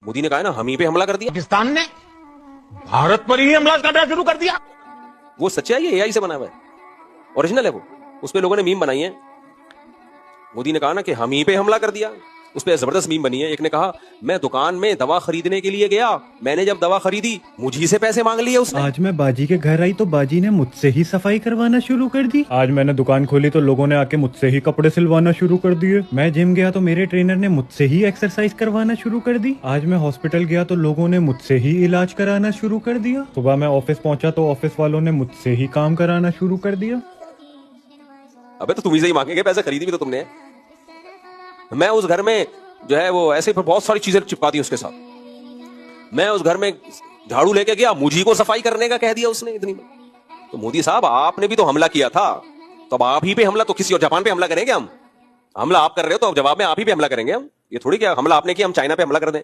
मोदी ने कहा ना हम ही पे हमला कर दिया, पाकिस्तान ने भारत पर ही हमला करना शुरू कर दिया। वो सच्चाई है, एआई से बना हुआ है, ओरिजिनल है वो, उस पे लोगों ने मीम बनाई है। मोदी ने कहा ना कि हम ही पे हमला कर दिया, उस पे जबरदस्त मीम बनी है। एक ने कहा मैं दुकान में दवा खरीदने के लिए गया, मैंने जब दवा खरीदी मुझी से पैसे मांग लिए उसने। आज मैं बाजी के घर आई तो बाजी ने मुझसे ही सफाई करवाना शुरू कर दी। आज मैंने दुकान खोली तो लोगों ने आके मुझसे ही कपड़े सिलवाना शुरू कर दिए। मैं जिम गया तो मेरे ट्रेनर ने मुझसे ही एक्सरसाइज करवाना शुरू कर दी। आज मैं हॉस्पिटल गया तो लोगों ने मुझसे ही इलाज कराना शुरू कर दिया। सुबह मैं ऑफिस पहुंचा तो ऑफिस वालों ने मुझसे ही काम कराना शुरू कर दिया। अबे तो तुम्ही से ही मांगेंगे पैसे, खरीदी भी तो तुमने। मैं उस घर में जो है वो ऐसे बहुत सारी चीजें चिपका दी उसके साथ। मैं उस घर में झाड़ू लेके गया, मुझी को सफाई करने का कह दिया उसने इतनी। तो मोदी साहब आपने भी तो हमला किया था, तो अब आप ही पे हमला, तो किसी और जापान पे हमला करेंगे हम? हमला आप कर रहे हो तो अब जवाब में आप ही पे हमला करेंगे हम। ये थोड़ी क्या हमला आपने किया हम चाइना पे हमला कर दें।